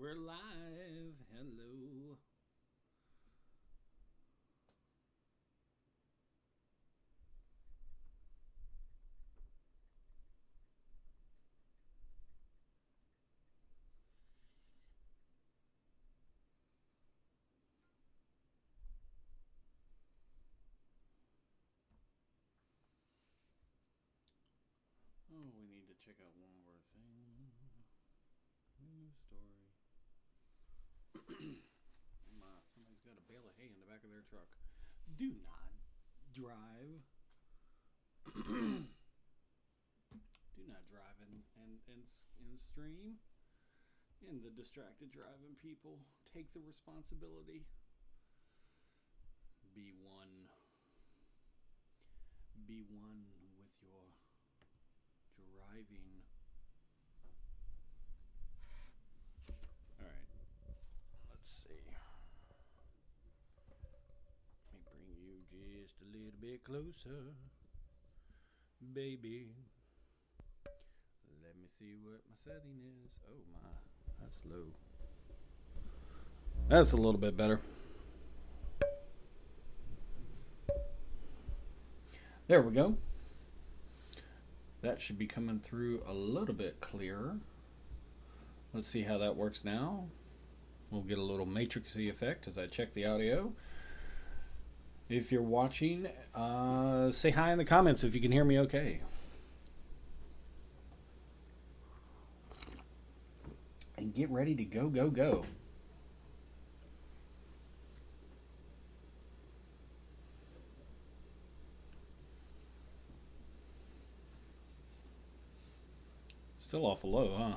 We're live. Hello. Oh, we need to check out one more thing. News story. Somebody's got a bale of hay in the back of their truck. Do not drive. Do not drive and stream. And the distracted driving people, take the responsibility. Be one. Be one with your driving. Alright. Let's see. Let me bring you just a little bit closer. Baby. Let me see what my setting is. Oh my. That's low. That's a little bit better. There we go. That should be coming through a little bit clearer. Let's see how that works now. We'll get a little matrixy effect as I check the audio. If you're watching, say hi in the comments if you can hear me okay. And get ready to go, go, go. Still awful low, huh?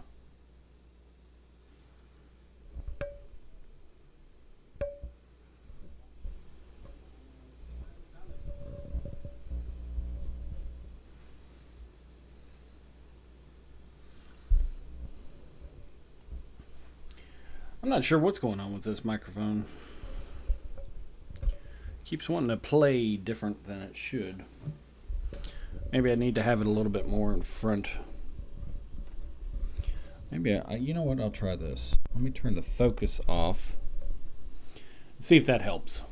I'm not sure what's going on with this microphone. Keeps wanting to play different than it should. Maybe I need to have it a little bit more in front. Maybe you know what? I'll try this. Let me turn the focus off. See if that helps.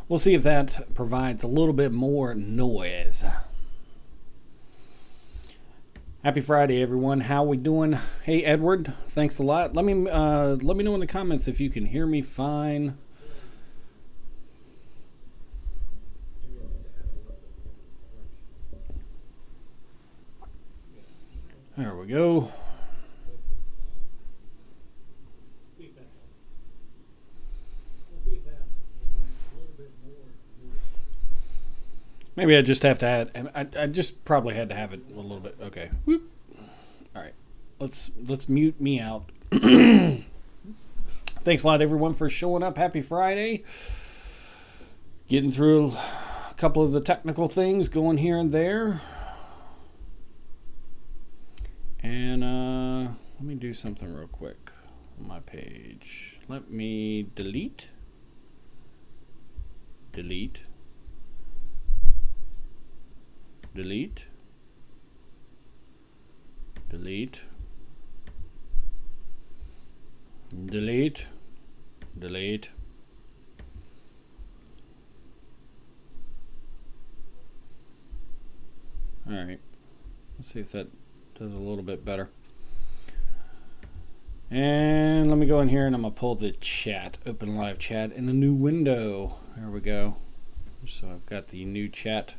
We'll see if that provides a little bit more noise. Happy Friday, everyone. How we doing? Hey, Edward. Thanks a lot. Let me know in the comments if you can hear me fine. There we go. See if that helps. We'll see if that provides a little bit more noise. Maybe I just have to add. I just probably had to have it a little bit. Okay. Whoop. All right. Let's mute me out. Thanks a lot, everyone, for showing up. Happy Friday. Getting through a couple of the technical things, going here and there. And let me do something real quick on my page. Let me delete. Delete. Delete. Delete. Delete. Delete. All right. Let's see if that does a little bit better. And let me go in here and I'm going to pull the chat, open live chat in a new window. There we go. So I've got the new chat.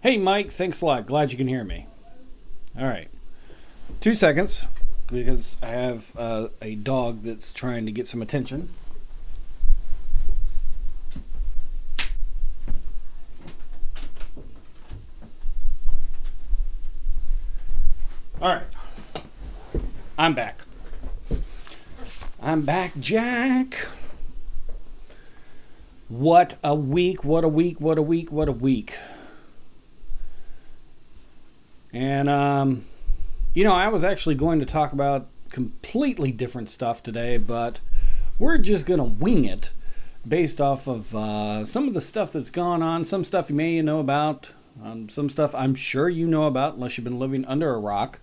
Hey, Mike, thanks a lot. Glad you can hear me. All right. 2 seconds because I have a dog that's trying to get some attention. All right. I'm back. I'm back, Jack. What a week, what a week, what a week, what a week. And, I was actually going to talk about completely different stuff today, but we're just going to wing it based off of some of the stuff that's gone on, some stuff you may know about, some stuff I'm sure you know about unless you've been living under a rock.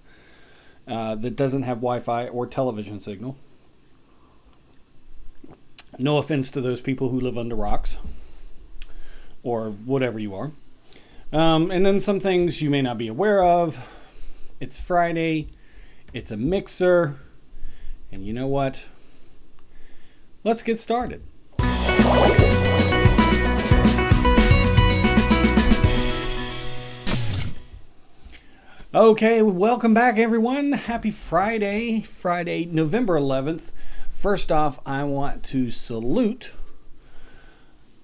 that doesn't have Wi-Fi or television signal. No offense to those people who live under rocks or whatever you are. And then some things you may not be aware of. It's Friday. It's a mixer. And you know what? Let's get started. Okay, welcome back everyone. Happy Friday, November 11th. First off, I want to salute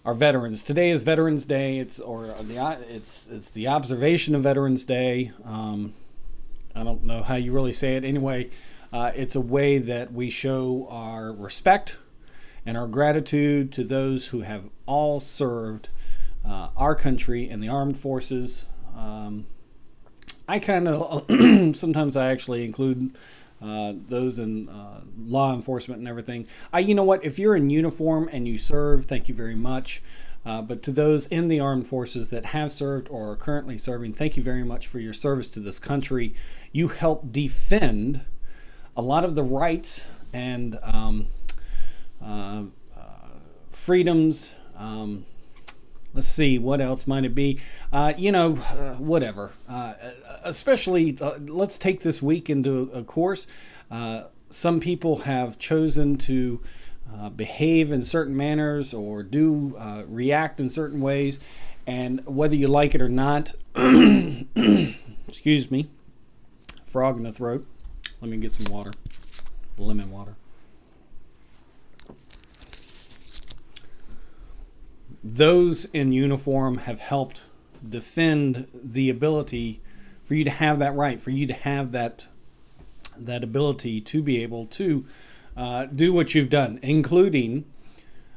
our veterans. Today is Veterans Day. It's the observation of Veterans Day. I don't know how you really say it. Anyway, it's a way that we show our respect and our gratitude to those who have all served our country in the armed forces. I kind of sometimes I actually include those in law enforcement and everything. You know what? If you're in uniform and you serve, thank you very much. But to those in the armed forces that have served or are currently serving, thank you very much for your service to this country. You help defend a lot of the rights and freedoms. Let's see, what else might it be? Whatever. Especially, let's take this week into a course. Some people have chosen to behave in certain manners or react in certain ways. And whether you like it or not, excuse me, frog in the throat. Let me get some water, lemon water. Those in uniform have helped defend the ability for you to have that right, for you to have that ability to be able to do what you've done, including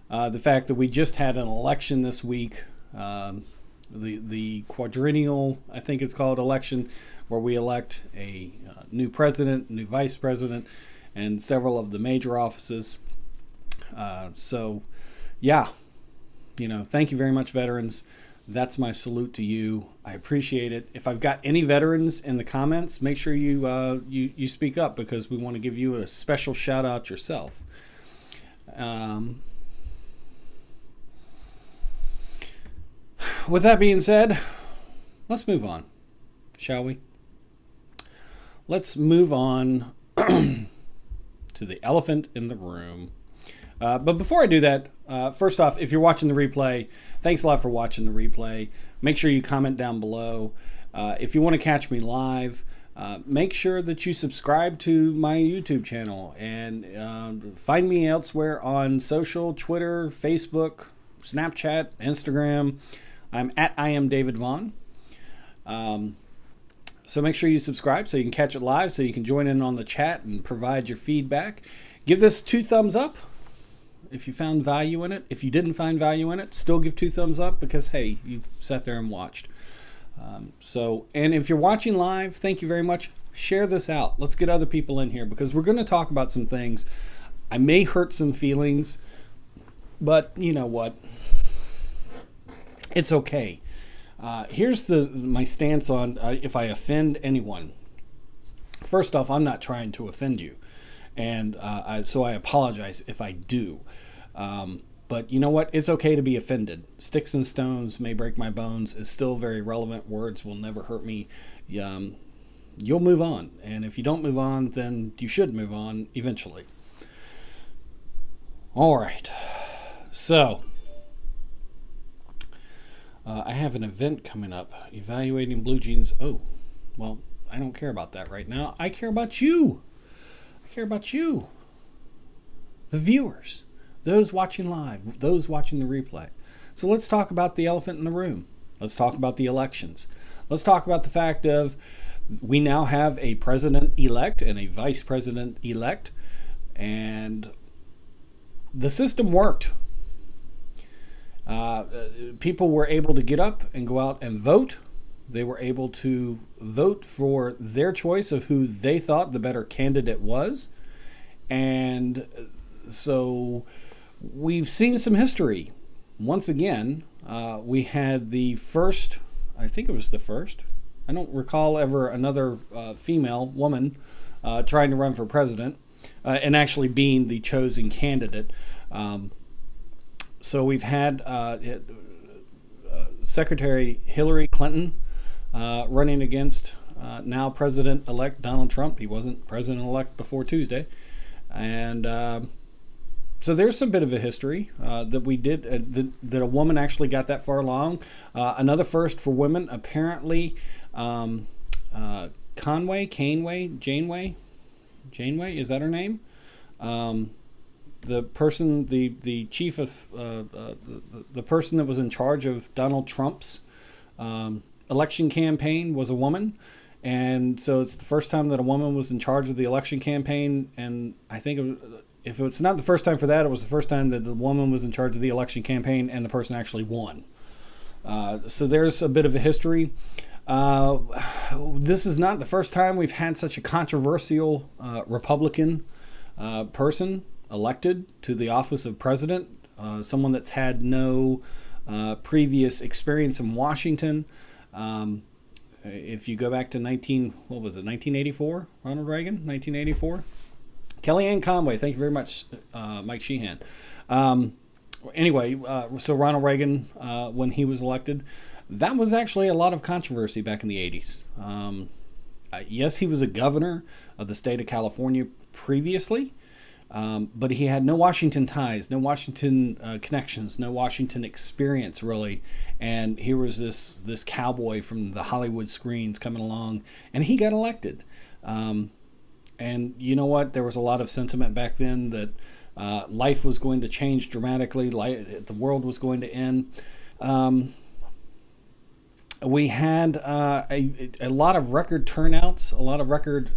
the fact that we just had an election this week, the quadrennial, I think it's called, election, where we elect a new president, new vice president, and several of the major offices. Thank you very much, veterans. That's my salute to you. I appreciate it. If I've got any veterans in the comments, make sure you speak up, because we want to give you a special shout out yourself. With that being said, let's move on, shall we? Let's move on to the elephant in the room. But before I do that, first off, if you're watching the replay, thanks a lot for watching the replay. Make sure you comment down below. If you want to catch me live, make sure that you subscribe to my YouTube channel, and find me elsewhere on social, Twitter, Facebook, Snapchat, Instagram. I'm at I am David Vaughan. So make sure you subscribe so you can catch it live, so you can join in on the chat and provide your feedback. Give this 2 thumbs up if you found value in it. If you didn't find value in it, still give 2 thumbs up, because hey, you sat there and watched. And if you're watching live, thank you very much. Share this out. Let's get other people in here, because we're going to talk about some things. I may hurt some feelings, but you know what? It's okay. Here's my stance on if I offend anyone. First off, I'm not trying to offend you. And so I apologize if I do. But you know what? It's okay to be offended. Sticks and stones may break my bones is still very relevant. Words will never hurt me. You'll move on. And if you don't move on, then you should move on eventually. All right. So, I have an event coming up. Evaluating blue jeans. Oh, well, I don't care about that right now. I care about you. Care about you, the viewers, those watching live, those watching the replay. So let's talk about the elephant in the room. Let's talk about the elections. Let's talk about the fact of we now have a president-elect and a vice president-elect, and the system worked. People were able to get up and go out and vote. They were able to vote for their choice of who they thought the better candidate was. And so we've seen some history. Once again, we had the first, I think it was the first, I don't recall ever another female woman trying to run for president and actually being the chosen candidate. So we've had Secretary Hillary Clinton running against now President-elect Donald Trump. He wasn't president-elect before Tuesday. And so there's some bit of a history that we did, that a woman actually got that far along. Another first for women, apparently Janeway, is that her name? The person, the chief of, the person that was in charge of Donald Trump's election campaign was a woman. And so it's the first time that a woman was in charge of the election campaign. And I think if it's not the first time for that, it was the first time that the woman was in charge of the election campaign and the person actually won. So there's a bit of a history. This is not the first time we've had such a controversial Republican person elected to the office of president, someone that's had no previous experience in Washington. If you go back to 1984, Ronald Reagan, 1984. Kellyanne Conway, thank you very much, Mike Sheehan. Anyway, so Ronald Reagan, when he was elected, that was actually a lot of controversy back in the 80s. Yes, he was a governor of the state of California previously, but he had no Washington ties, no Washington connections, no Washington experience, really. And here was this cowboy from the Hollywood screens coming along, and he got elected. And you know what? There was a lot of sentiment back then that life was going to change dramatically, the world was going to end. We had a lot of record turnouts, a lot of record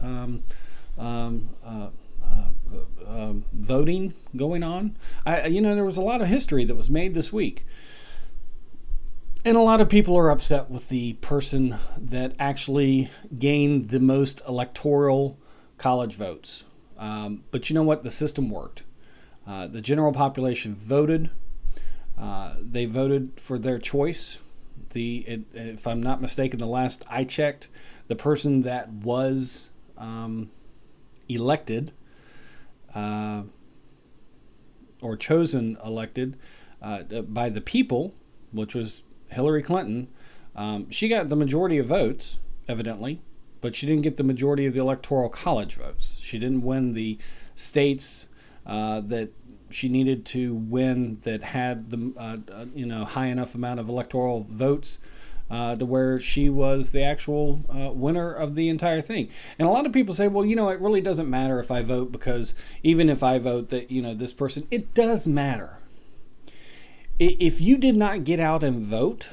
voting going on. There was a lot of history that was made this week. And a lot of people are upset with the person that actually gained the most electoral college votes. But you know what? The system worked. The general population voted. They voted for their choice. If I'm not mistaken, the last I checked, the person that was elected or chosen elected by the people, which was Hillary Clinton, she got the majority of votes, evidently, but she didn't get the majority of the electoral college votes. She didn't win the states that she needed to win that had the high enough amount of electoral votes to where she was the actual winner of the entire thing. And a lot of people say, well, it really doesn't matter if I vote, because even if I vote that, this person, it does matter. If you did not get out and vote,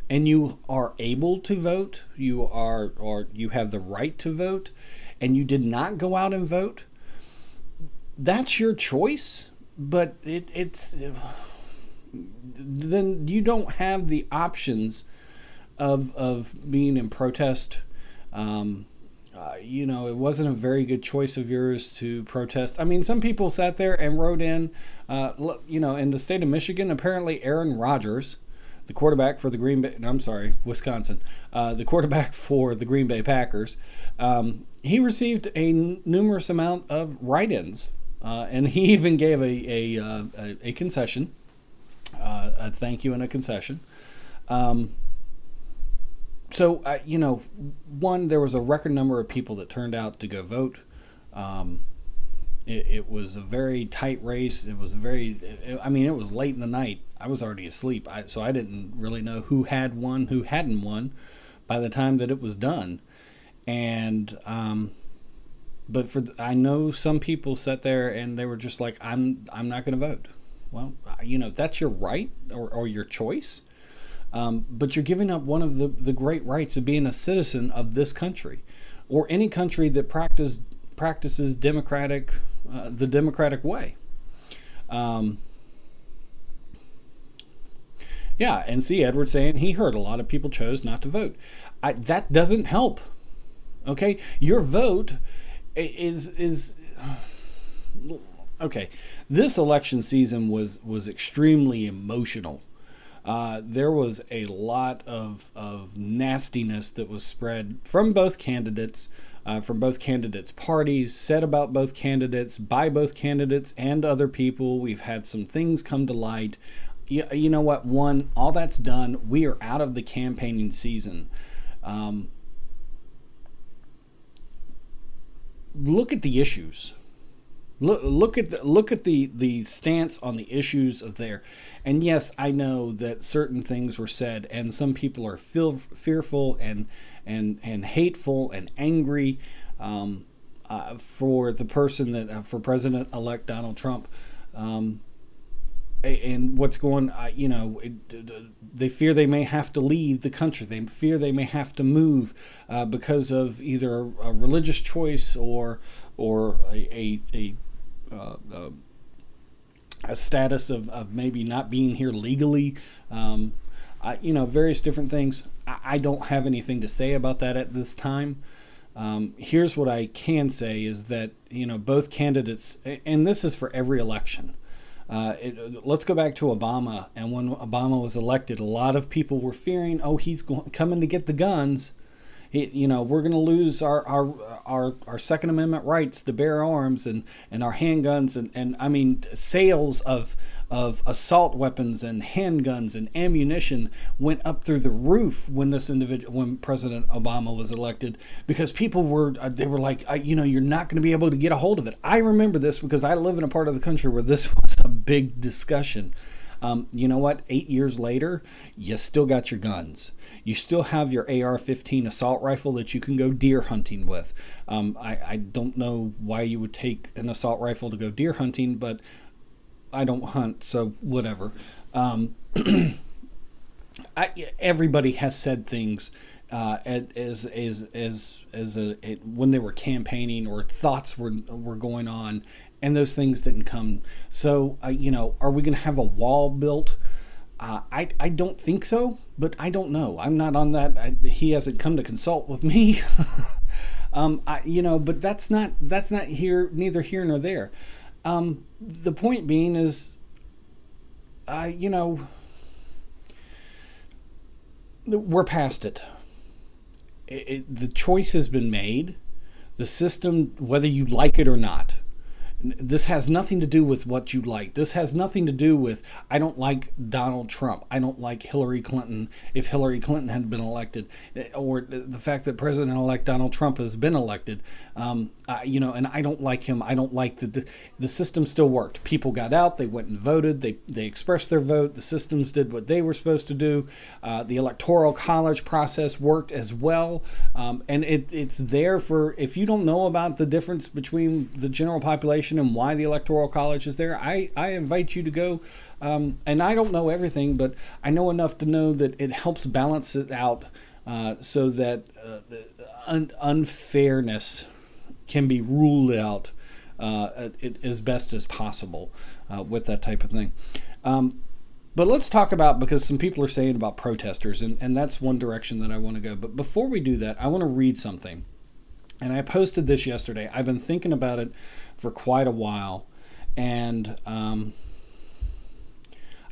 and you are able to vote, you have the right to vote, and you did not go out and vote, that's your choice. But it's then you don't have the options of being in protest. It wasn't a very good choice of yours to protest. I mean, some people sat there and wrote in, in the state of Michigan, apparently Aaron Rodgers, the quarterback for the Wisconsin, the quarterback for the Green Bay Packers, he received a numerous amount of write-ins, and he even gave a concession, a thank you and a concession. So, there was a record number of people that turned out to go vote. It was a very tight race. It was it was late in the night. I was already asleep, so I didn't really know who had won, who hadn't won by the time that it was done. And, but I know some people sat there and they were just like, I'm not going to vote. Well, that's your right or your choice. But you're giving up one of the great rights of being a citizen of this country, or any country that practices the democratic way. And see Edward saying he heard a lot of people chose not to vote. That doesn't help. Okay, your vote is okay. This election season was extremely emotional. There was a lot of nastiness that was spread from both candidates from both candidates' parties, said about both candidates, by both candidates and other people. We've had some things come to light. You know what? One, all that's done. We are out of the campaigning season. Look at the issues. Look at the stance on the issues of there. And yes, I know that certain things were said, and some people are fearful and hateful and angry for the person that for President-elect Donald Trump. And what's going, they fear they may have to leave the country. They fear they may have to move because of either a religious choice or a status of maybe not being here legally. Various different things. I don't have anything to say about that at this time. Here's what I can say is that, both candidates, and this is for every election. Let's go back to Obama. And when Obama was elected, a lot of people were fearing, he's coming to get the guns. We're going to lose our Second Amendment rights to bear arms and our handguns and I mean sales of assault weapons and handguns and ammunition went up through the roof when when President Obama was elected, because people were like, you're not going to be able to get a hold of it. I remember this because I live in a part of the country where this was a big discussion. You know what? 8 years later, you still got your guns. You still have your AR-15 assault rifle that you can go deer hunting with. I don't know why you would take an assault rifle to go deer hunting, but I don't hunt, so whatever. Everybody has said things when they were campaigning or thoughts were going on, and those things didn't come. So, are we going to have a wall built? I don't think so, but I don't know. I'm not on that. He hasn't come to consult with me. But that's not neither here nor there. The point being is, we're past it. The choice has been made. The system, whether you like it or not, this has nothing to do with what you like. This has nothing to do with, I don't like Donald Trump. I don't like Hillary Clinton if Hillary Clinton had been elected, or the fact that President-elect Donald Trump has been elected. And I don't like him. I don't like the system still worked. People got out. They went and voted. They expressed their vote. The systems did what they were supposed to do. The electoral college process worked as well. And it's there for, if you don't know about the difference between the general population and why the electoral college is there, I invite you to go. And I don't know everything, but I know enough to know that it helps balance it out so that unfairness can be ruled out as best as possible with that type of thing. But let's talk about, because some people are saying about protesters, and that's one direction that I want to go. But before we do that, I want to read something. And I posted this yesterday. I've been thinking about it for quite a while. And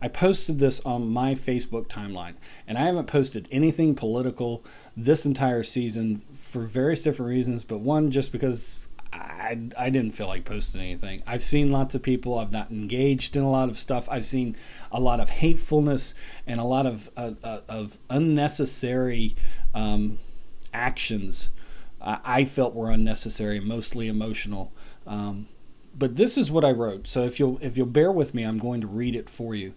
I posted this on my Facebook timeline. And I haven't posted anything political this entire season for various different reasons. But one, just because I didn't feel like posting anything. I've seen lots of people. I've not engaged in a lot of stuff. I've seen a lot of hatefulness and a lot of unnecessary actions I felt were unnecessary, mostly emotional. But this is what I wrote. So if you'll bear with me, I'm going to read it for you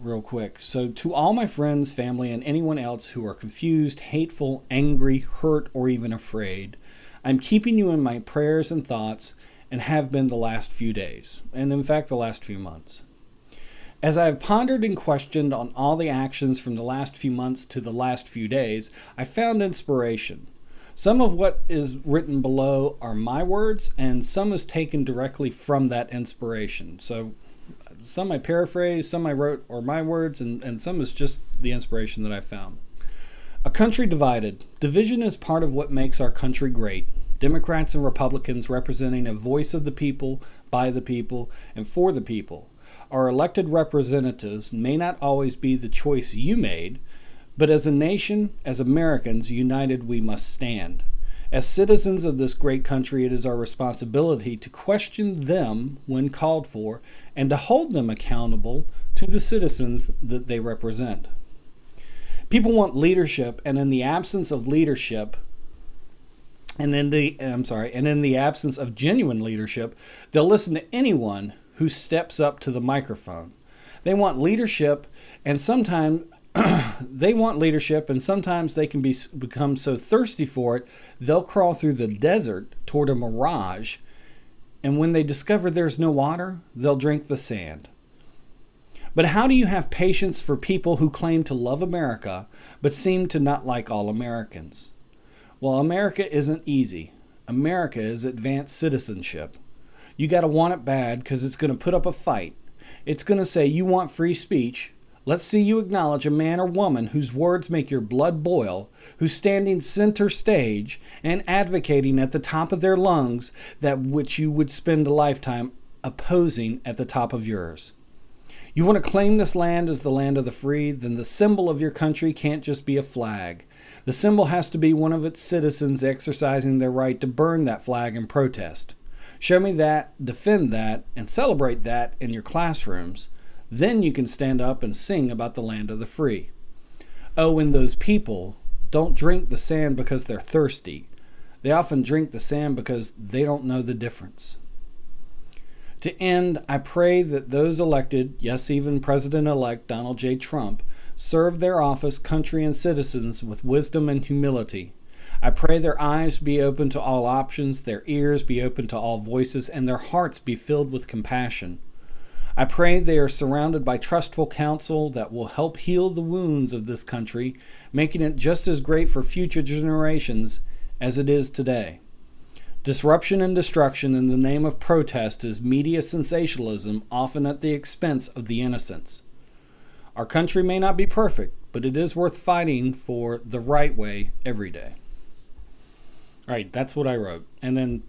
real quick. So, to all my friends, family, and anyone else who are confused, hateful, angry, hurt, or even afraid, I'm keeping you in my prayers and thoughts, and have been the last few days, and in fact the last few months. As I have pondered and questioned on all the actions from the last few months to the last few days, I found inspiration. Some of what is written below are my words, and some is taken directly from that inspiration. So some I paraphrase, some I wrote are my words, and some is just the inspiration that I found. A country divided. Division is part of what makes our country great. Democrats and Republicans representing a voice of the people, by the people, and for the people. Our elected representatives may not always be the choice you made, but as a nation, as Americans, united we must stand. As citizens of this great country, it is our responsibility to question them when called for and to hold them accountable to the citizens that they represent. People want leadership, and in the absence of leadership, and in the absence of genuine leadership, they'll listen to anyone who steps up to the microphone. They want leadership, and sometimes they can become so thirsty for it, they'll crawl through the desert toward a mirage, and when they discover there's no water, they'll drink the sand. But how do you have patience for people who claim to love America, but seem to not like all Americans? Well, America isn't easy. America is advanced citizenship. You got to want it bad because it's going to put up a fight. It's going to say, you want free speech? Let's see you acknowledge a man or woman whose words make your blood boil, who's standing center stage and advocating at the top of their lungs that which you would spend a lifetime opposing at the top of yours. You want to claim this land as the land of the free, then the symbol of your country can't just be a flag. The symbol has to be one of its citizens exercising their right to burn that flag in protest. Show me that, defend that, and celebrate that in your classrooms. Then you can stand up and sing about the land of the free. Oh, and those people don't drink the sand because they're thirsty. They often drink the sand because they don't know the difference. To end, I pray that those elected, yes, even President-elect Donald J. Trump, serve their office, country, and citizens with wisdom and humility. I pray their eyes be open to all options, their ears be open to all voices, and their hearts be filled with compassion. I pray they are surrounded by trustful counsel that will help heal the wounds of this country, making it just as great for future generations as it is today. Disruption and destruction in the name of protest is media sensationalism, often at the expense of the innocents. Our country may not be perfect, but it is worth fighting for the right way every day. All right, that's what I wrote. And then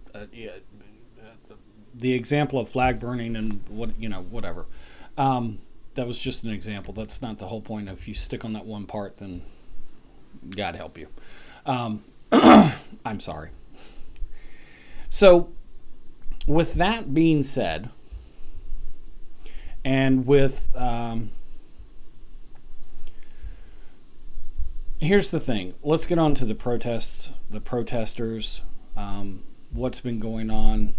the example of flag burning and whatever. That was just an example. That's not the whole point. If you stick on that one part, then God help you. I'm sorry. So, with that being said, and with here's the thing. Let's get on to the protests, the protesters, what's been going on.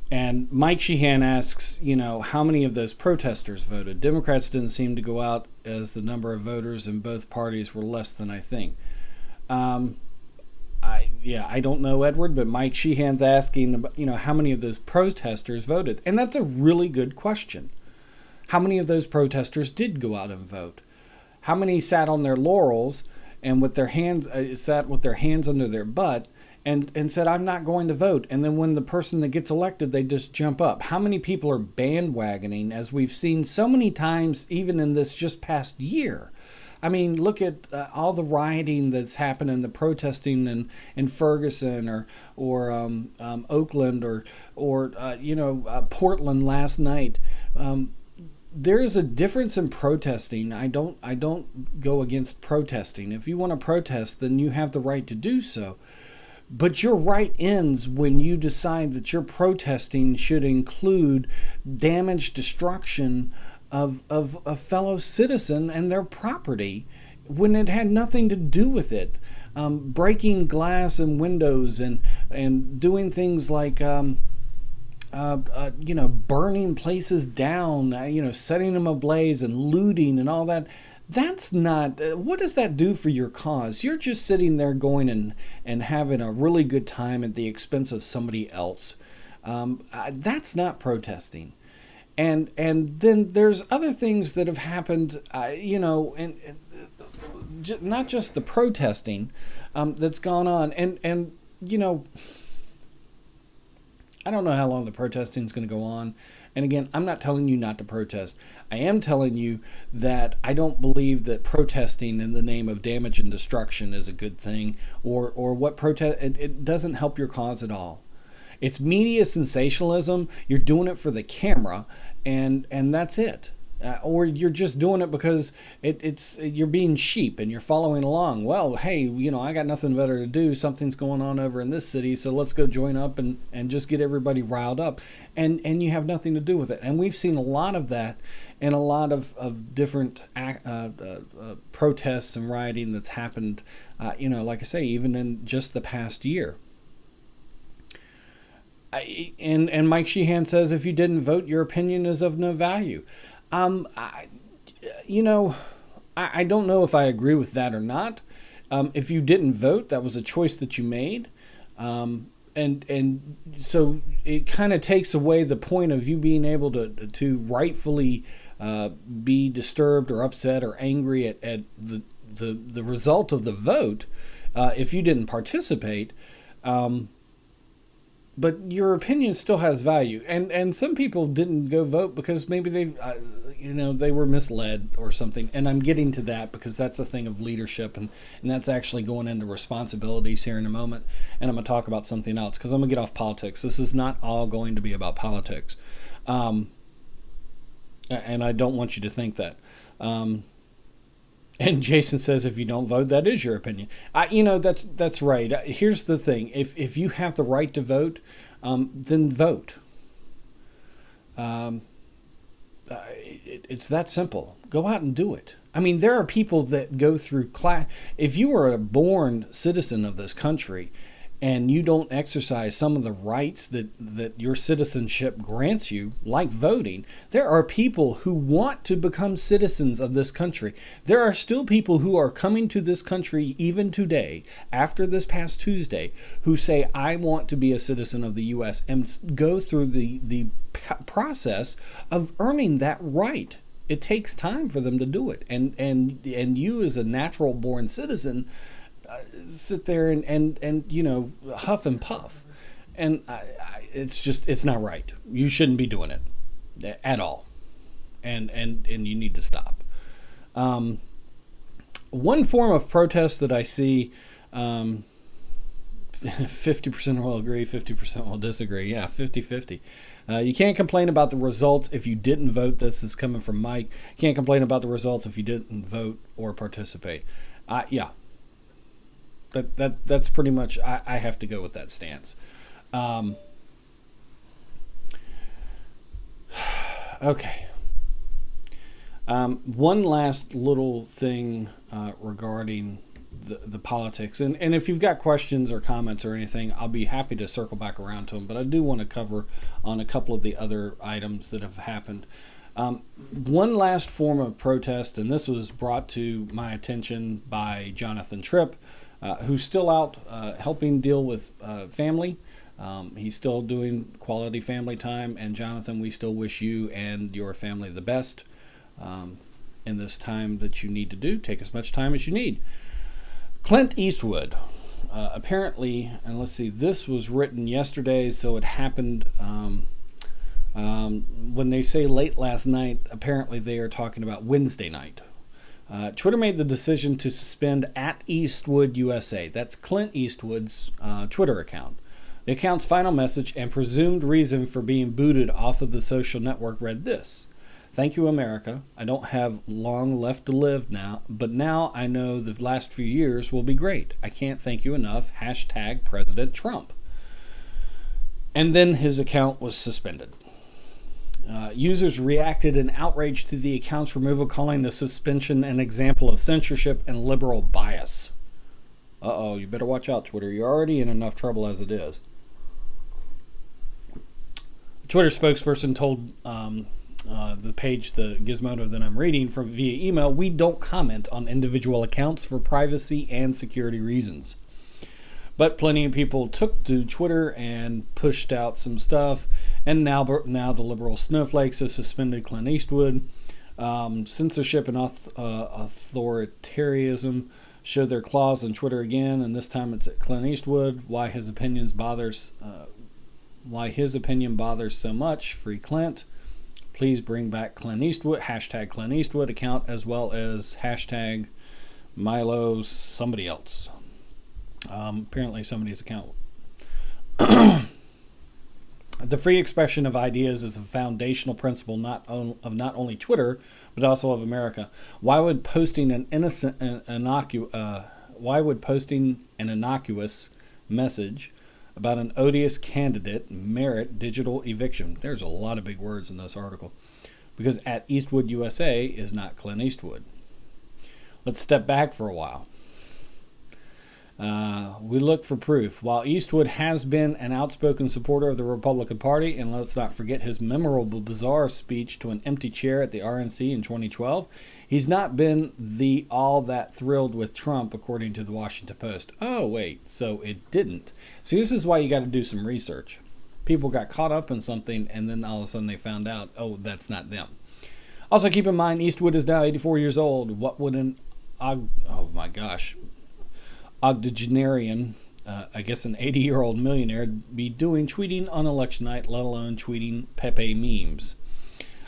And Mike Sheehan asks, how many of those protesters voted? Democrats didn't seem to go out as the number of voters in both parties were less than I think. I don't know, Edward, but Mike Sheehan's asking, how many of those protesters voted? And that's a really good question. How many of those protesters did go out and vote? How many sat on their laurels and with their hands under their butt and said, I'm not going to vote? And then when the person that gets elected, they just jump up. How many people are bandwagoning, as we've seen so many times, even in this just past year? I mean, look at all the rioting that's happening, the protesting in Ferguson or Oakland or Portland last night. There is a difference in protesting. I don't go against protesting. If you want to protest, then you have the right to do so. But your right ends when you decide that your protesting should include damage, destruction of a fellow citizen and their property when it had nothing to do with it. Breaking glass and windows and doing things like burning places down, setting them ablaze and looting and all that. That's not, what does that do for your cause? You're just sitting there going and having a really good time at the expense of somebody else. That's not protesting. And then there's other things that have happened, and not just the protesting that's gone on. And I don't know how long the protesting is going to go on. And again, I'm not telling you not to protest. I am telling you that I don't believe that protesting in the name of damage and destruction is a good thing, or what protest. It doesn't help your cause at all. It's media sensationalism. You're doing it for the camera, and that's it. or you're just doing it because it's you're being sheep and you're following along. Well, hey, I got nothing better to do. Something's going on over in this city, so let's go join up and just get everybody riled up, and you have nothing to do with it. And we've seen a lot of that in a lot of different protests and rioting that's happened. Like I say, even in just the past year. And Mike Sheehan says, if you didn't vote, your opinion is of no value. I don't know if I agree with that or not. If you didn't vote, that was a choice that you made. And so it kind of takes away the point of you being able to rightfully be disturbed or upset or angry at the result of the vote if you didn't participate. But your opinion still has value, and some people didn't go vote because maybe they were misled or something. And I'm getting to that because that's a thing of leadership, and that's actually going into responsibilities here in a moment. And I'm going to talk about something else because I'm going to get off politics. This is not all going to be about politics, and I don't want you to think that. And Jason says, if you don't vote, that is your opinion. That's right. Here's the thing. If you have the right to vote, then vote. It's that simple. Go out and do it. I mean, there are people that go through class. If you are a born citizen of this country and you don't exercise some of the rights that your citizenship grants you, like voting, there are people who want to become citizens of this country. There are still people who are coming to this country even today, after this past Tuesday, who say, I want to be a citizen of the U.S. and go through the process of earning that right. It takes time for them to do it. And you as a natural born citizen sit there and huff and puff, and it's not right. You shouldn't be doing it at all, and you need to stop. One form of protest that I see, 50% will agree, 50% will disagree. Yeah, 50-50. You can't complain about the results if you didn't vote. This is coming from Mike. You can't complain about the results if you didn't vote or participate. Yeah. That's pretty much, I have to go with that stance. Okay. One last little thing regarding the politics. And if you've got questions or comments or anything, I'll be happy to circle back around to them. But I do want to cover on a couple of the other items that have happened. One last form of protest, and this was brought to my attention by Jonathan Tripp, who's still out helping deal with family. He's still doing quality family time. And Jonathan, we still wish you and your family the best in this time that you need to do. Take as much time as you need. Clint Eastwood, apparently, and let's see, this was written yesterday, so it happened when they say late last night, apparently they are talking about Wednesday night. Twitter made the decision to suspend @EastwoodUSA. That's Clint Eastwood's Twitter account. The account's final message and presumed reason for being booted off of the social network read this: "Thank you, America. I don't have long left to live now, but now I know the last few years will be great. I can't thank you enough. # President Trump." And then his account was suspended. Users reacted in outrage to the account's removal, calling the suspension an example of censorship and liberal bias. Uh-oh, you better watch out, Twitter. You're already in enough trouble as it is. A Twitter spokesperson told the page, the Gizmodo that I'm reading from via email, "We don't comment on individual accounts for privacy and security reasons." But plenty of people took to Twitter and pushed out some stuff, and now the liberal snowflakes have suspended Clint Eastwood. Censorship and authoritarianism show their claws on Twitter again, and this time it's at Clint Eastwood. Why his opinion bothers so much? Free Clint. Please bring back Clint Eastwood. # Clint Eastwood account, as well as # Milo somebody else. Apparently somebody's account. The free expression of ideas is a foundational principle of not only Twitter, but also of America. Why would posting an innocuous message about an odious candidate merit digital eviction? There's a lot of big words in this article. Because at Eastwood USA is not Clint Eastwood. Let's step back for a while. We look for proof. While Eastwood has been an outspoken supporter of the Republican Party, and let's not forget his memorable, bizarre speech to an empty chair at the RNC in 2012, he's not been all that thrilled with Trump, according to the Washington Post. Oh, wait, so it didn't. See, this is why you got to do some research. People got caught up in something, and then all of a sudden they found out, oh, that's not them. Also, keep in mind, Eastwood is now 84 years old. What would octogenarian, I guess an 80-year-old millionaire, be doing tweeting on election night, let alone tweeting Pepe memes?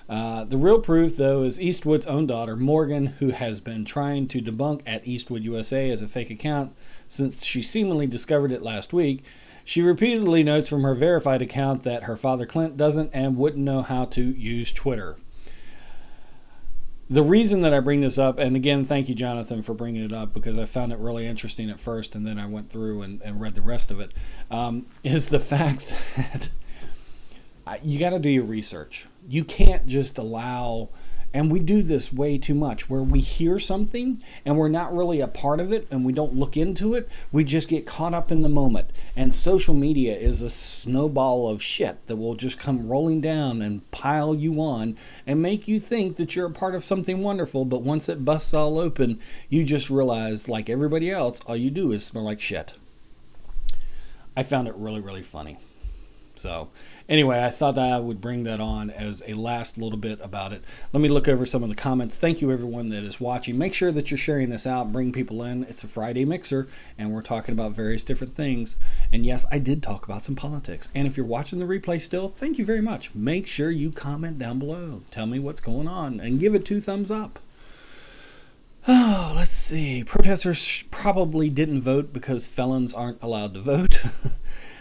The real proof, though, is Eastwood's own daughter, Morgan, who has been trying to debunk at Eastwood USA as a fake account since she seemingly discovered it last week. She repeatedly notes from her verified account that her father, Clint, doesn't and wouldn't know how to use Twitter. The reason that I bring this up, and again, thank you, Jonathan, for bringing it up, because I found it really interesting at first, and then I went through and read the rest of it, is the fact that you got to do your research. You can't just allow, and we do this way too much, where we hear something and we're not really a part of it and we don't look into it. We just get caught up in the moment. And social media is a snowball of shit that will just come rolling down and pile you on and make you think that you're a part of something wonderful. But once it busts all open, you just realize, like everybody else, all you do is smell like shit. I found it really, really funny. So anyway, I thought that I would bring that on as a last little bit about it. Let me look over some of the comments. Thank you, everyone that is watching. Make sure that you're sharing this out. Bring people in. It's a Friday mixer, and we're talking about various different things. And yes, I did talk about some politics. And if you're watching the replay still, thank you very much. Make sure you comment down below. Tell me what's going on, and give it 2 thumbs up. Oh, let's see. Protesters probably didn't vote because felons aren't allowed to vote.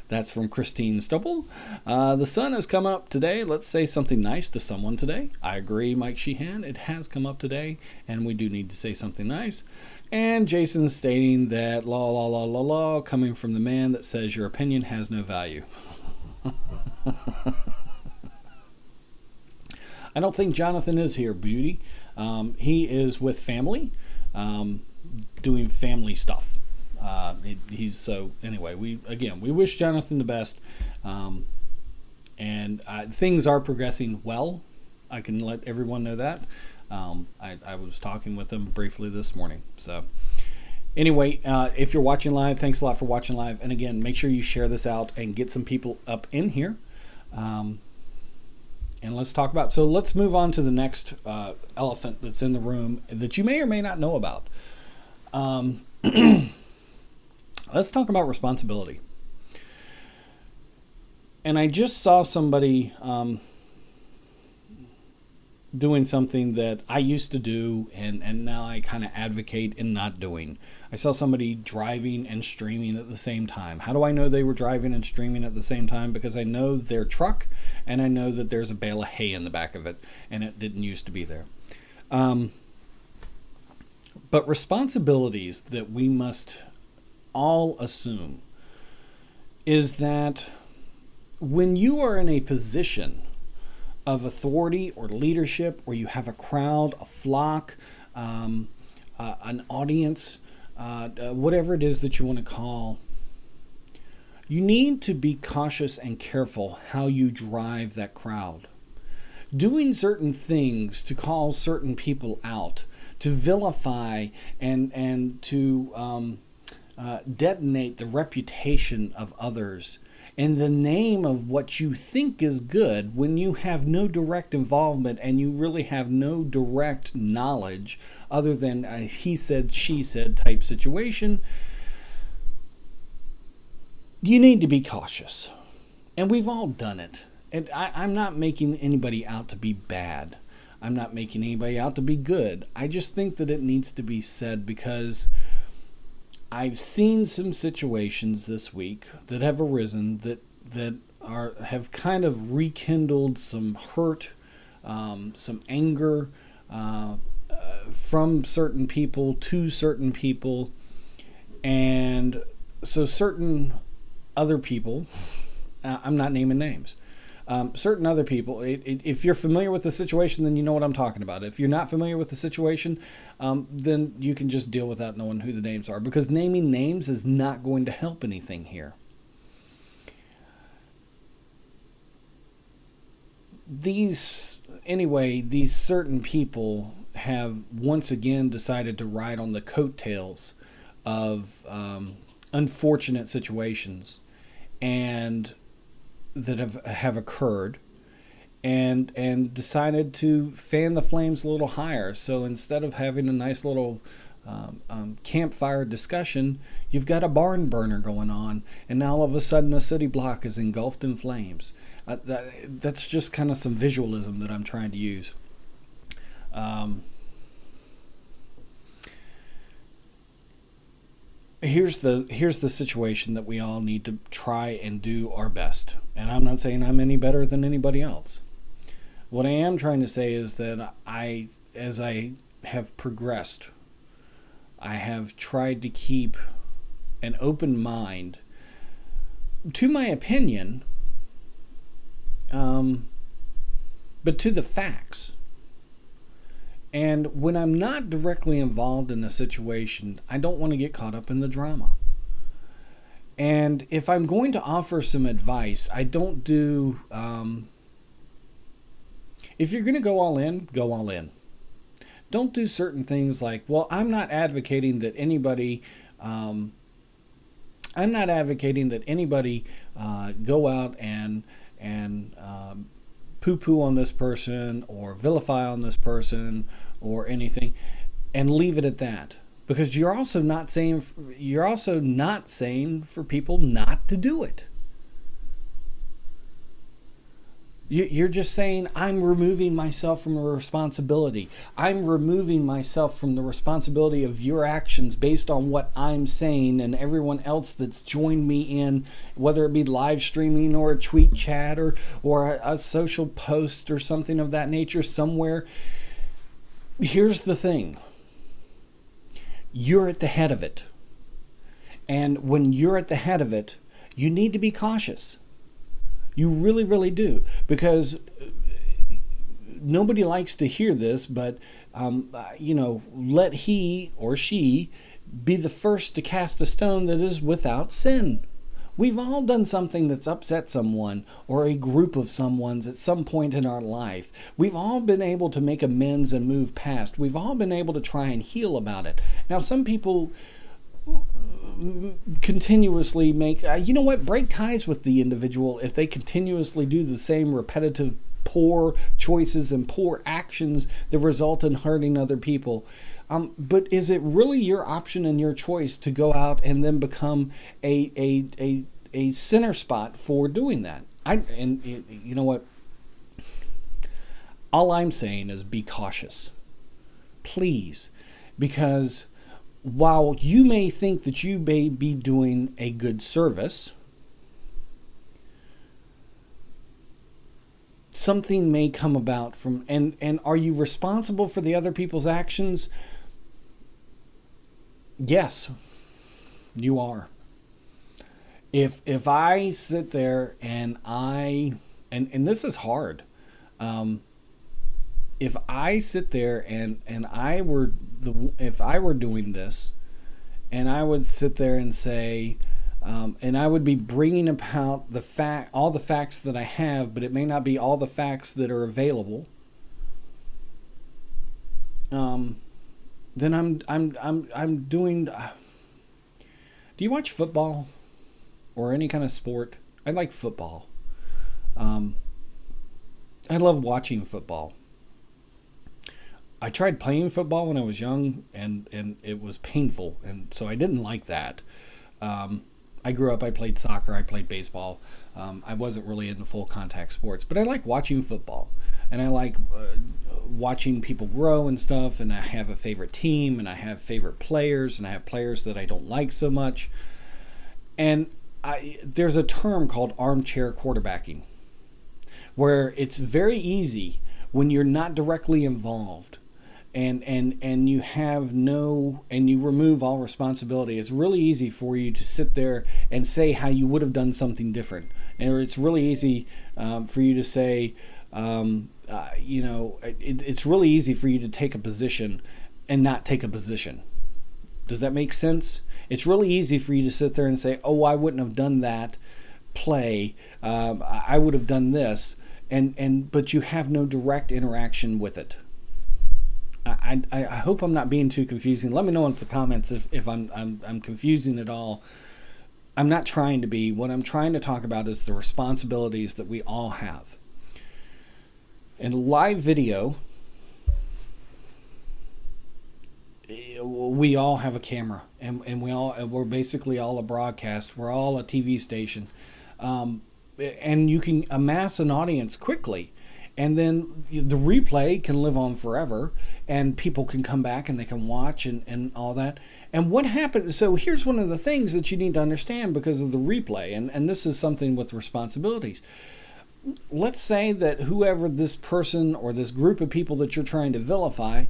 That's from Christine Stubble. The sun has come up today. Let's say something nice to someone today. I agree, Mike Sheehan. It has come up today, and we do need to say something nice. And Jason stating that la, coming from the man that says your opinion has no value. I don't think Jonathan is here, beauty. He is with family, doing family stuff. Anyway, we wish Jonathan the best, and things are progressing well. I can let everyone know that. I was talking with him briefly this morning. So anyway, if you're watching live, thanks a lot for watching live. And again, make sure you share this out and get some people up in here. And let's talk about. So let's move on to the next elephant that's in the room that you may or may not know about. Let's talk about responsibility. And I just saw somebody doing something that I used to do and now I kind of advocate in not doing. I saw somebody driving and streaming at the same time. How do I know they were driving and streaming at the same time? Because I know their truck and I know that there's a bale of hay in the back of it and it didn't used to be there. But responsibilities that we must all assume is that when you are in a position of authority or leadership, or you have a crowd, a flock, an audience, whatever it is that you want to call, you need to be cautious and careful how you drive that crowd. Doing certain things to call certain people out, to vilify and to detonate the reputation of others in the name of what you think is good when you have no direct involvement and you really have no direct knowledge other than a he said, she said type situation. You need to be cautious. And we've all done it. And I'm not making anybody out to be bad. I'm not making anybody out to be good. I just think that it needs to be said because I've seen some situations this week that have arisen that have kind of rekindled some hurt, some anger from certain people to certain people, and so certain other people. I'm not naming names. Certain other people, if you're familiar with the situation, then you know what I'm talking about. If you're not familiar with the situation, then you can just deal without knowing who the names are, because naming names is not going to help anything here. These certain people have once again decided to ride on the coattails of unfortunate situations and that have occurred, and decided to fan the flames a little higher. So instead of having a nice little campfire discussion, you've got a barn burner going on, and now all of a sudden the city block is engulfed in flames. That's just kind of some visualism that I'm trying to use. Here's the situation that we all need to try and do our best. And I'm not saying I'm any better than anybody else. What I am trying to say is that as I have progressed, I have tried to keep an open mind to my opinion, but to the facts. And when I'm not directly involved in the situation, I don't want to get caught up in the drama. And if I'm going to offer some advice, I don't do... if you're going to go all in, go all in. Don't do certain things like, well, I'm not advocating that anybody... go out and poo-poo on this person or vilify on this person or anything, and leave it at that, because you're also not saying for people not to do it. You're just saying, I'm removing myself from the responsibility. I'm removing myself from the responsibility of your actions based on what I'm saying, and everyone else that's joined me in, whether it be live streaming or a tweet chat or a social post or something of that nature somewhere. Here's the thing. You're at the head of it. And when you're at the head of it, you need to be cautious. You really, really do, because nobody likes to hear this, but, let he or she be the first to cast a stone that is without sin. We've all done something that's upset someone or a group of someone's at some point in our life. We've all been able to make amends and move past. We've all been able to try and heal about it. Now, some people continuously break ties with the individual if they continuously do the same repetitive poor choices and poor actions that result in hurting other people. But is it really your option and your choice to go out and then become a center spot for doing that? You know what? All I'm saying is be cautious, please, because while you may think that you may be doing a good service, something may come about from, and are you responsible for the other people's actions? Yes, you are. If I sit there and this is hard, if I sit there and if I were doing this, and I would sit there and say, and I would be bringing about all the facts that I have, but it may not be all the facts that are available. Then I'm doing. Do you watch football or any kind of sport? I like football. I love watching football. I tried playing football when I was young, and it was painful, and so I didn't like that. I grew up, I played soccer, I played baseball. I wasn't really into full contact sports, but I like watching football, and I like watching people grow and stuff, and I have a favorite team, and I have favorite players, and I have players that I don't like so much. And there's a term called armchair quarterbacking, where it's very easy when you're not directly involved and you have no, and you remove all responsibility. It's really easy for you to sit there and say how you would have done something different, and it's really easy for you to say, it's really easy for you to take a position and not take a position. Does that make sense? It's really easy for you to sit there and say, oh, I wouldn't have done that play, I would have done this, but you have no direct interaction with it. I hope I'm not being too confusing. Let me know in the comments if I'm confusing at all. I'm not trying to be. What I'm trying to talk about is the responsibilities that we all have. In live video, we all have a camera, and we're basically all a broadcast. We're all a TV station, and you can amass an audience quickly. And then the replay can live on forever, and people can come back and they can watch and all that. And what happens? So here's one of the things that you need to understand because of the replay, and this is something with responsibilities. Let's say that whoever this person or this group of people that you're trying to vilify,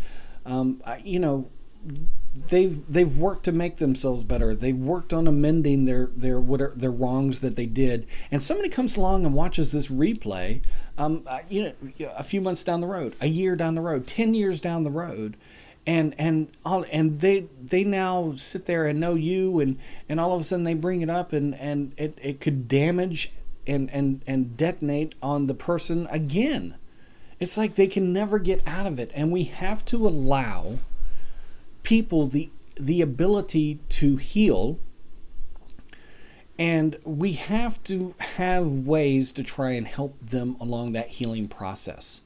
they've worked to make themselves better. They've worked on amending their wrongs that they did. And somebody comes along and watches this replay, a few months down the road, a year down the road, 10 years down the road, and they now sit there and know you, and all of a sudden they bring it up, and it could damage and detonate on the person again. It's like they can never get out of it, and we have to allow people the ability to heal, and we have to have ways to try and help them along that healing process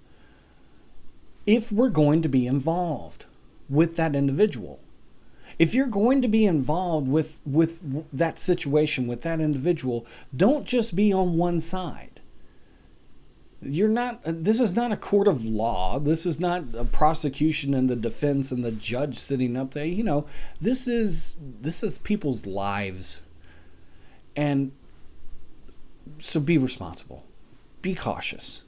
if we're going to be involved with that individual. If you're going to be involved with that situation, with that individual, don't just be on one side. This is not a court of law. This is not a prosecution and the defense and the judge sitting up there. This is people's lives. And so be responsible. Be cautious.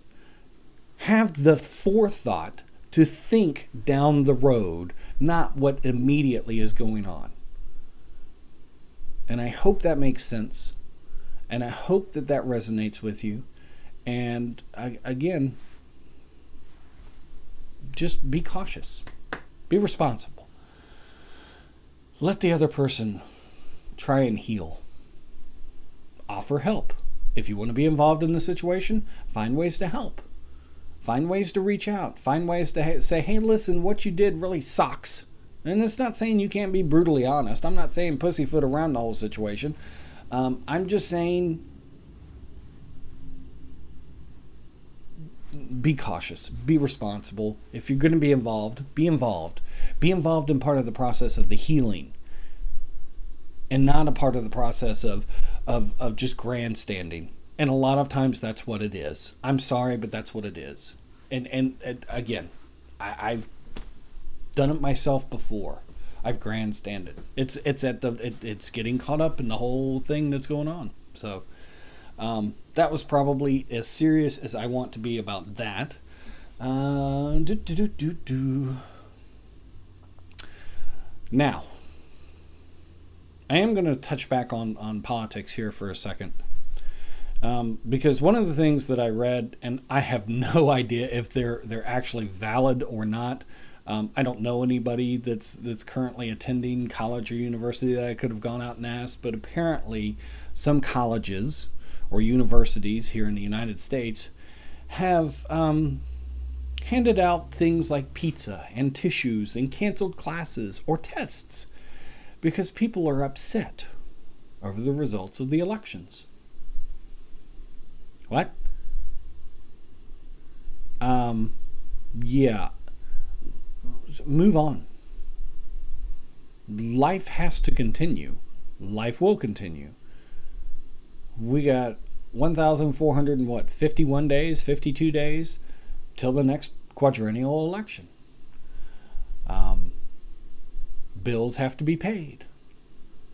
Have the forethought to think down the road, not what immediately is going on. And I hope that makes sense. And I hope that resonates with you. And again, just be cautious. Be responsible. Let the other person try and heal. Offer help. If you want to be involved in the situation, find ways to help. Find ways to reach out. Find ways to say, hey, listen, what you did really sucks. And it's not saying you can't be brutally honest. I'm not saying pussyfoot around the whole situation. I'm just saying be cautious, be responsible. If you're going to be involved, be involved. Be involved in part of the process of the healing, and not a part of the process of just grandstanding. And a lot of times that's what it is. I'm sorry, but that's what it is. And again, I've done it myself before. I've grandstanded. It's getting caught up in the whole thing that's going on. So that was probably as serious as I want to be about that. Now, I am going to touch back on politics here for a second. Because one of the things that I read, and I have no idea if they're actually valid or not. I don't know anybody that's currently attending college or university that I could have gone out and asked, but apparently some colleges or universities here in the United States have handed out things like pizza and tissues and canceled classes or tests because people are upset over the results of the elections. What? Yeah. Move on. Life has to continue. Life will continue. We got 1,451 days, 52 days till the next quadrennial election. Bills have to be paid.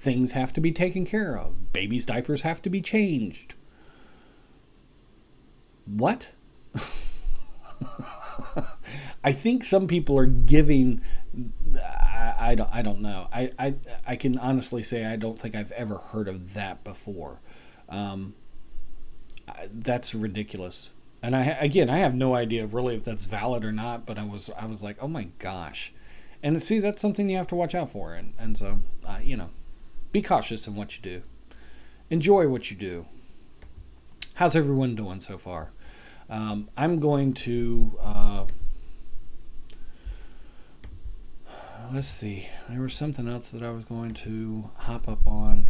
Things have to be taken care of. Babies' diapers have to be changed. What? I think some people are giving. I don't know. I can honestly say I don't think I've ever heard of that before. That's ridiculous. And I have no idea really if that's valid or not. But I was like, oh my gosh. And see, that's something you have to watch out for. And so be cautious in what you do. Enjoy what you do. How's everyone doing so far? I'm going to. Let's see. There was something else that I was going to hop up on.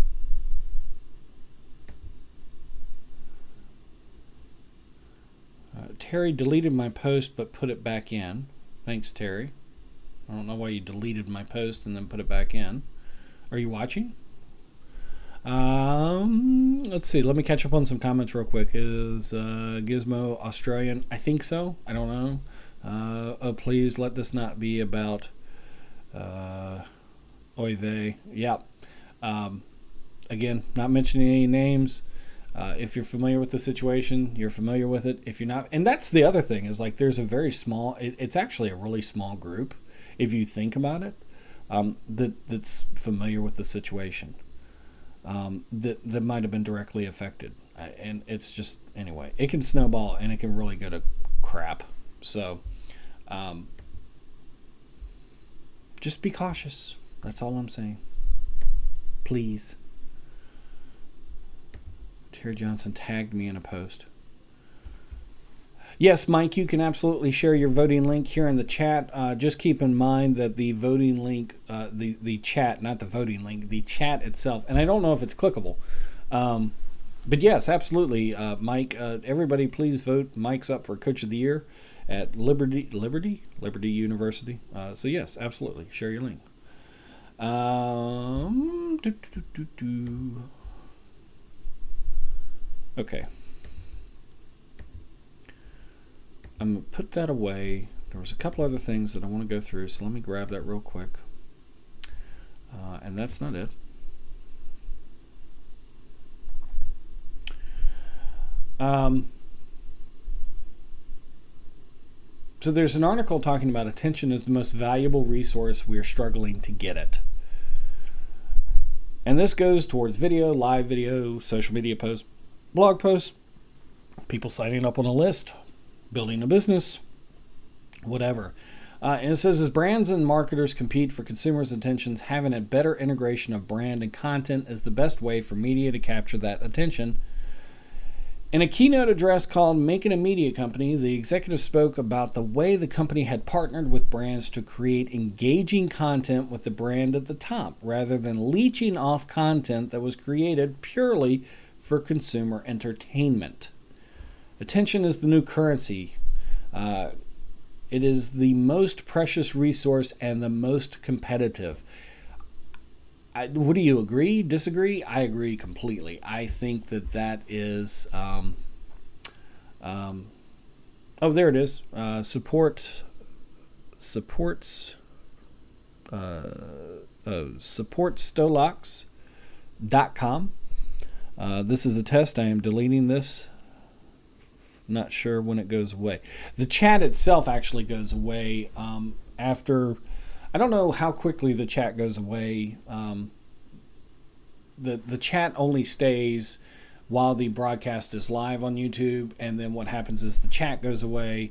Terry deleted my post but put it back in. Thanks, Terry. I don't know why you deleted my post and then put it back in. Are you watching? Let's see. Let me catch up on some comments real quick. Is Gizmo Australian? I think so. I don't know. Oh, please let this not be about oy vey. Yeah. Again, not mentioning any names. If you're familiar with the situation, you're familiar with it. If you're not, and that's the other thing is like there's a very small. It's actually a really small group, if you think about it, that's familiar with the situation. That might have been directly affected, and it's just anyway. It can snowball and it can really go to crap. So, just be cautious. That's all I'm saying. Please. Terry Johnson tagged me in a post. Yes, Mike, you can absolutely share your voting link here in the chat. Just keep in mind that the voting link, the chat, not the voting link, the chat itself, and I don't know if it's clickable. But yes, absolutely, Mike. Everybody, please vote. Mike's up for Coach of the Year at Liberty University. So yes, absolutely, share your link. Okay. I'm going to put that away. There was a couple other things that I want to go through, so let me grab that real quick. And that's not it. So there's an article talking about attention is the most valuable resource. We are struggling to get it. And this goes towards video, live video, social media posts, blog posts, people signing up on a list, building a business, whatever. And it says, as brands and marketers compete for consumers' attentions, having a better integration of brand and content is the best way for media to capture that attention. In a keynote address called Making a Media Company, the executive spoke about the way the company had partnered with brands to create engaging content with the brand at the top, rather than leeching off content that was created purely for consumer entertainment. Attention is the new currency. It is the most precious resource and the most competitive. What do you agree? Disagree? I agree completely. I think that is. Oh, there it is. Supportstolocks.com. This is a test. I am deleting this. Not sure when it goes away. The chat itself actually goes away after. I don't know how quickly the chat goes away. The chat only stays while the broadcast is live on YouTube, and then what happens is the chat goes away.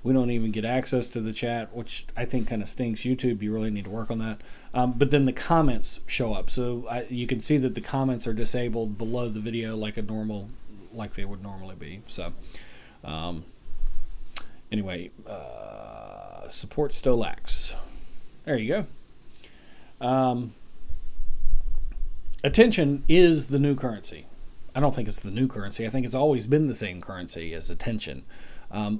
We don't even get access to the chat, which I think kind of stinks. YouTube, you really need to work on that. But then the comments show up, so you can see that the comments are disabled below the video like they would normally be. So, anyway, support Stolax. There you go. Attention is the new currency. I don't think it's the new currency. I think it's always been the same currency as attention.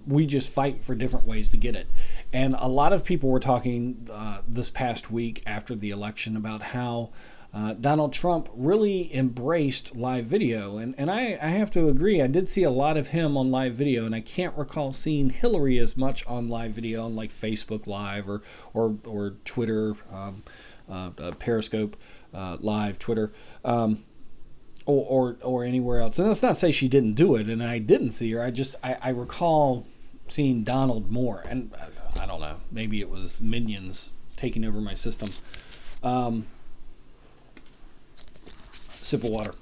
We just fight for different ways to get it. And a lot of people were talking this past week after the election about how Donald Trump really embraced live video. And I have to agree. I did see a lot of him on live video, and I can't recall seeing Hillary as much on live video on like Facebook Live or Twitter, Periscope. live, Twitter, or anywhere else. And that's not to say she didn't do it, and I didn't see her. I recall seeing Donald more, and I don't know, maybe it was minions taking over my system. Sip of water.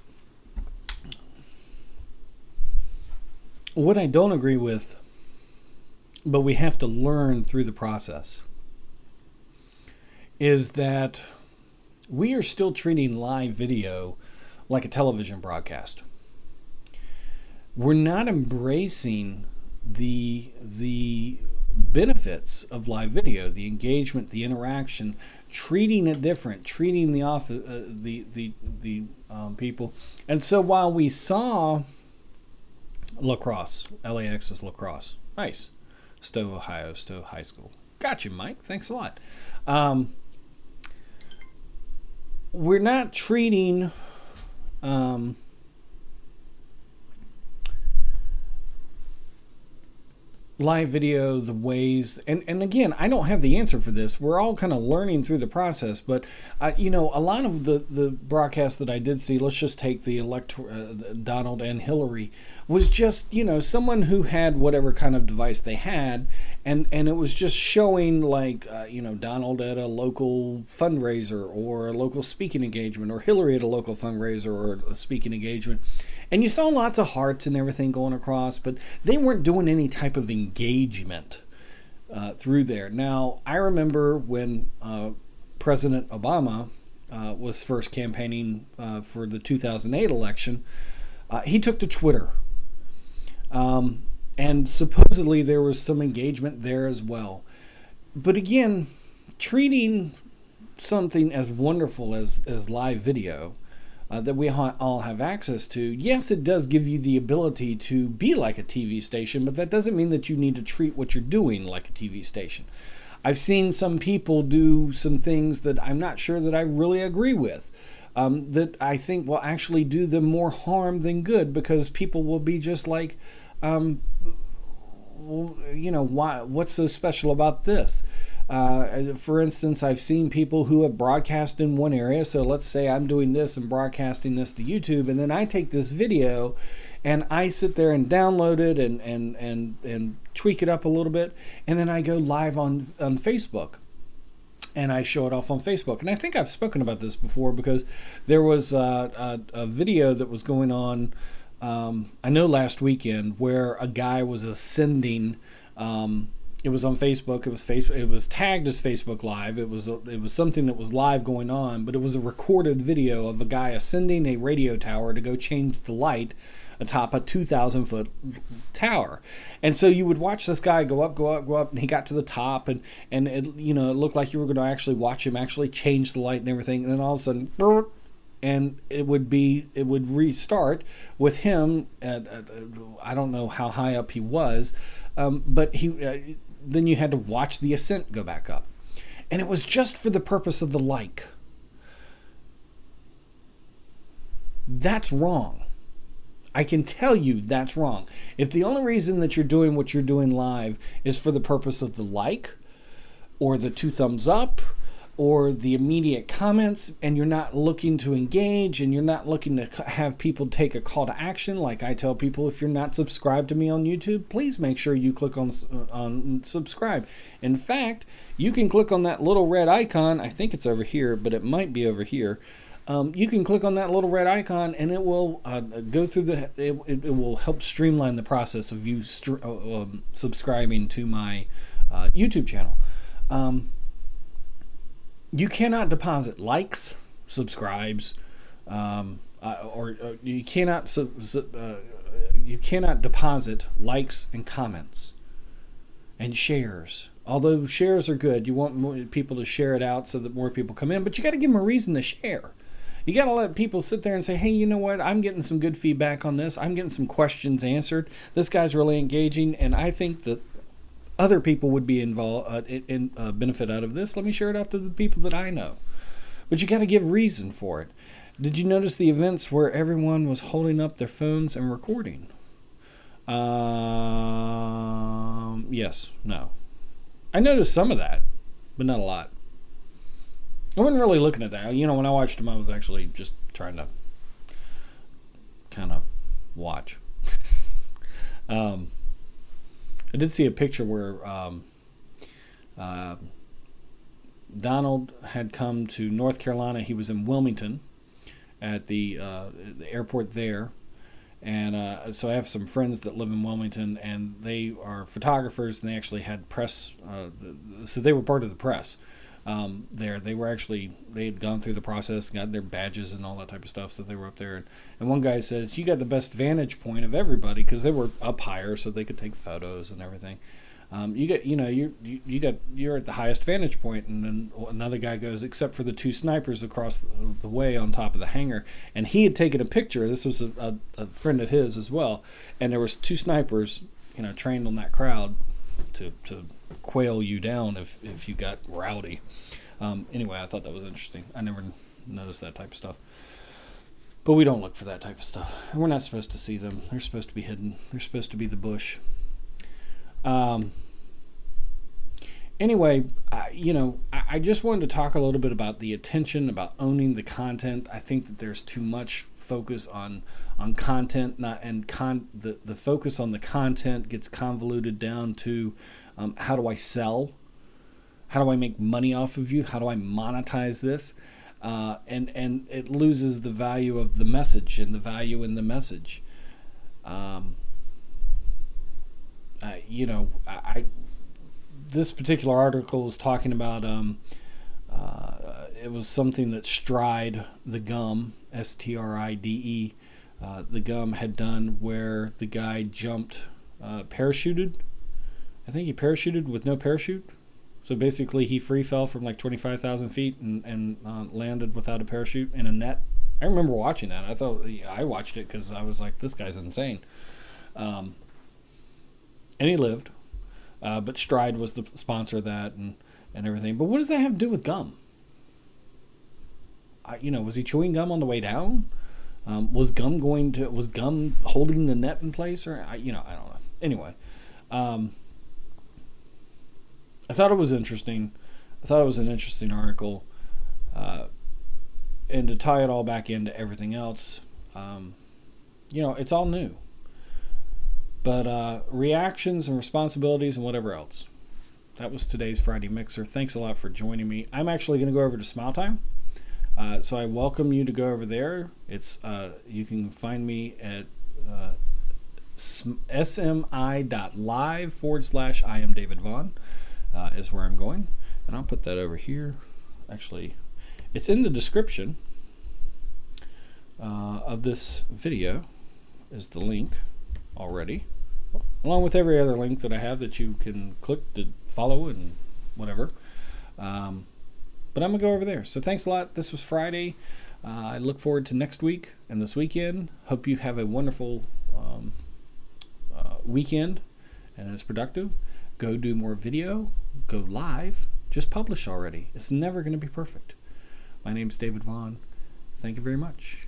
What I don't agree with, but we have to learn through the process, is that we are still treating live video like a television broadcast. We're not embracing the benefits of live video, the engagement, the interaction, treating it different, treating the people. And so while we saw lacrosse, LAX's lacrosse, nice, Stowe, Ohio, Stowe High School. Got you, Mike. Thanks a lot. We're not treating live video the ways, and again, I don't have the answer for this. We're all kind of learning through the process, but a lot of the broadcasts that I did see, let's just take the Donald and Hillary, was just someone who had whatever kind of device they had, and it was just showing like Donald at a local fundraiser or a local speaking engagement, or Hillary at a local fundraiser or a speaking engagement. And you saw lots of hearts and everything going across, but they weren't doing any type of engagement through there. Now, I remember when President Obama was first campaigning for the 2008 election, he took to Twitter. And supposedly there was some engagement there as well. But again, treating something as wonderful as live video, that we all have access to, yes, it does give you the ability to be like a TV station, but that doesn't mean that you need to treat what you're doing like a TV station. I've seen some people do some things that I'm not sure that I really agree with, that I think will actually do them more harm than good, because people will be just like, why? What's so special about this? For instance, I've seen people who have broadcast in one area. So let's say I'm doing this and broadcasting this to YouTube, and then I take this video and I sit there and download it and tweak it up a little bit, and then I go live on Facebook and I show it off on Facebook. And I think I've spoken about this before, because there was a video that was going on, I know last weekend, where a guy was ascending. It was on Facebook. It was tagged as Facebook Live. It was something that was live going on, but it was a recorded video of a guy ascending a radio tower to go change the light atop a 2,000-foot tower. And so you would watch this guy go up, and he got to the top, and it it looked like you were going to actually watch him actually change the light and everything, and then all of a sudden, and it would restart with him at I don't know how high up he was, but he. Then you had to watch the ascent go back up. And it was just for the purpose of the like. That's wrong. I can tell you that's wrong. If the only reason that you're doing what you're doing live is for the purpose of the like, or the 2 thumbs up, or the immediate comments, and you're not looking to engage, and you're not looking to have people take a call to action, like I tell people, if you're not subscribed to me on YouTube, please make sure you click on subscribe. In fact, you can click on that little red icon. I think it's over here, but it might be over here. You can click on that little red icon, and it will go through it will help streamline the process of you subscribing to my YouTube channel. You cannot deposit likes, subscribes, or you cannot deposit likes and comments and shares. Although shares are good, you want more people to share it out so that more people come in, but you got to give them a reason to share. You got to let people sit there and say, hey, you know what? I'm getting some good feedback on this. I'm getting some questions answered. This guy's really engaging, and I think that other people would be involved in benefit out of this. Let me share it out to the people that I know. But you got to give reason for it. Did you notice the events where everyone was holding up their phones and recording? Yes, no. I noticed some of that, but not a lot. I wasn't really looking at that. You know, when I watched them, I was actually just trying to kind of watch. I did see a picture where Donald had come to North Carolina. He was in Wilmington at the airport there. And so I have some friends that live in Wilmington, and they are photographers, and they actually had press. So they were part of the press there. They had gone through the process, got their badges and all that type of stuff, so they were up there. And one guy says, you got the best vantage point of everybody, because they were up higher, so they could take photos and everything. You're at the highest vantage point, and then another guy goes, except for the two snipers across the way on top of the hangar, and he had taken a picture. This was a friend of his as well, and there was two snipers, trained on that crowd to quail you down if you got rowdy. Anyway, I thought that was interesting. I never noticed that type of stuff. But we don't look for that type of stuff. We're not supposed to see them. They're supposed to be hidden. They're supposed to be the bush. Anyway, I just wanted to talk a little bit about the attention, about owning the content. I think that there's too much focus on content, the focus on the content gets convoluted down to how do I sell? How do I make money off of you? How do I monetize this? And it loses the value of the message and the value in the message. This particular article was talking about it was something that Stride, the gum, Stride, the gum had done, where the guy jumped, parachuted. I think he parachuted with no parachute. So basically he free fell from like 25,000 feet and landed without a parachute in a net. I remember watching that. I watched it because I was like, this guy's insane. And he lived. But Stride was the sponsor of that and everything. But what does that have to do with gum? Was he chewing gum on the way down? Was gum holding the net in place? Or I don't know. Anyway, I thought it was interesting. I thought it was an interesting article. And to tie it all back into everything else, it's all new. But reactions and responsibilities and whatever else. That was today's Friday Mixer. Thanks a lot for joining me. I'm actually going to go over to Smile Time. So I welcome you to go over there. It's you can find me at smi.live/I am David Vaughan is where I'm going. And I'll put that over here. Actually, it's in the description of this video is the link already, along with every other link that I have that you can click to follow and whatever. But I'm going to go over there. So thanks a lot. This was Friday. I look forward to next week and this weekend. Hope you have a wonderful weekend and it's productive. Go do more video. Go live. Just publish already. It's never going to be perfect. My name's David Vaughan. Thank you very much.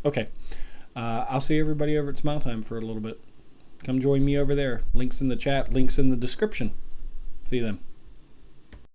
Okay. I'll see everybody over at Smile Time for a little bit. Come join me over there. Links in the chat, links in the description. See you then.